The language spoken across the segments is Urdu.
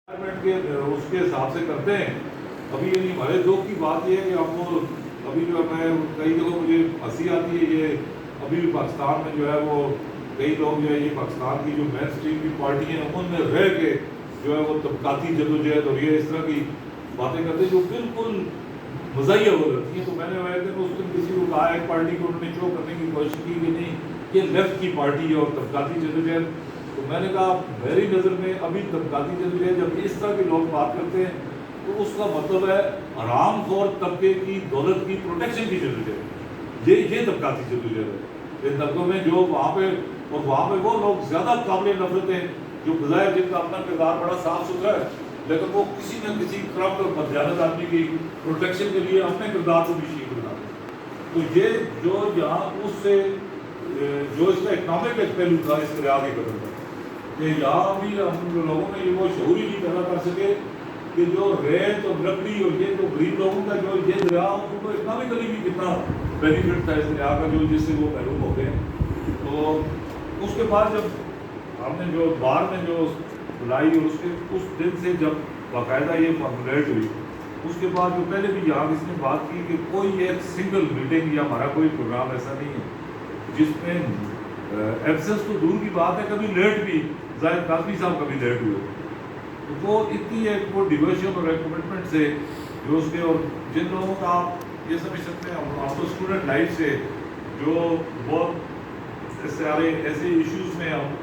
کے اس کے حساب سے کرتے ہیں. ابھی یعنی ہمارے ذوق کی بات یہ ہے کہ آپ کو ابھی جو میں کئی جگہوں مجھے ہنسی آتی ہے. یہ ابھی بھی پاکستان میں جو ہے وہ کئی لوگ جو ہے یہ پاکستان کی جو مین اسٹریم کی پارٹی ہیں ان میں رہ کے جو ہے وہ طبقاتی جدوجہد اور یہ اس طرح کی باتیں کرتے ہیں جو بالکل مزاحیہ ہو جاتی ہیں. تو میں نے اس دن کسی کو کہا ایک پارٹی کو انہوں نے شو کرنے کی کوشش کی کہ نہیں یہ لیفٹ کی پارٹی ہے اور طبقاتی جدوجہد. تو میں نے کہا میری نظر میں ابھی طبقاتی جدوجہد جب اس طرح کے لوگ بات کرتے ہیں تو اس کا مطلب ہے حرام خور طبقے کی دولت کی پروٹیکشن کی جدوجہد. یہ طبقاتی جدوجہد ہے. ان طبقوں میں جو وہاں پہ اور وہاں پہ وہ لوگ زیادہ قابل نفرت ہیں جو بظاہر جن کا اپنا کردار بڑا صاف ستھرا ہے لیکن وہ کسی نہ کسی کرپٹ اور بدجانت آدمی کی پروٹیکشن کے لیے اپنے کردار کو بھی شیل بنا دیں. تو یہ جو یہاں اس سے جو اس کا اکنامک ایک پہلو تھا اس دریا کے قدر کا کہ یہاں بھی ہم لوگوں نے یہ وہ شعور ہی نہیں پیدا کر سکے کہ جو ریت اور لکڑی اور یہ جو غریب لوگوں کا جو یہ دریا ان کو اکنامکلی بھی کتنا بینیفٹ تھا اس دریا کا جو جس سے وہ محروم ہو گئے. تو اس کے بعد جب ہم نے جو بار میں جو بلائی اور اس دن سے جب باقاعدہ یہ فارمولیٹ ہوئی اس کے بعد جو پہلے بھی یہاں کسی نے بات کی کہ کوئی ایک سنگل میٹنگ یا ہمارا کوئی پروگرام ایسا نہیں ہے جس میں ایبسنس تو دور کی بات ہے کبھی لیٹ بھی زاہد کاظمی صاحب کبھی لیٹ ہوئے. تو وہ اتنی ایک وہ ڈیویژن اور ایک کمٹمنٹ سے جو اس کے اور جن لوگوں کا آپ یہ سمجھ سکتے ہیں آپ کو اسٹوڈنٹ لائف سے جو بہت سارے ایسے ایشوز میں ہم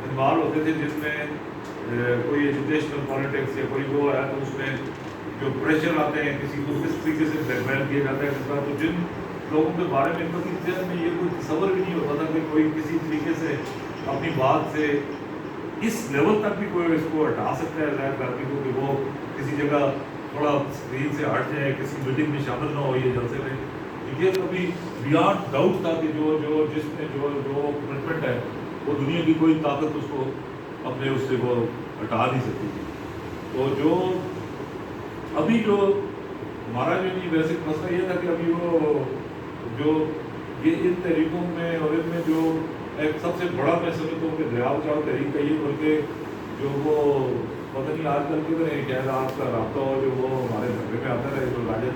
انوالو ہوتے تھے جس میں کوئی ایجوکیشنل پالیٹکس یا کوئی وہ ہے تو اس میں جو پریشر آتے ہیں کسی کو کس طریقے سے بلیک میل کیا جاتا ہے کس طرح. تو جن لوگوں کے بارے میں کبھی ذہن میں یہ کوئی تصور بھی نہیں ہوتا تھا کہ کوئی کسی طریقے سے اپنی بات سے اس لیول تک بھی کوئی اس کو ہٹا سکتا ہے ظاہر کرنے کو کہ وہ کسی جگہ تھوڑا اسکرین سے ہٹ جائے کسی میٹنگ میں شامل نہ ہو یہ جلسے میں. یہ کبھی بیانڈ ڈاؤٹ تھا کہ جو جس میں جو کمٹمنٹ ہے وہ دنیا کی کوئی طاقت اس کو اپنے اس سے وہ ہٹا نہیں سکتی تھی. تو جو ابھی جو ہمارا جو نہیں ویسے مسئلہ یہ تھا کہ ابھی وہ جو یہ ان تحریکوں میں اور ان میں جو ایک سب سے بڑا میں سمجھتا ہوں کہ دریا بچاؤ تحریک کا یہ بلکہ جو وہ پتہ نہیں آج کل کدھر ہے شاید آپ کا رابطہ ہو جو وہ ہمارے گھر میں آتا رہے جو راجہ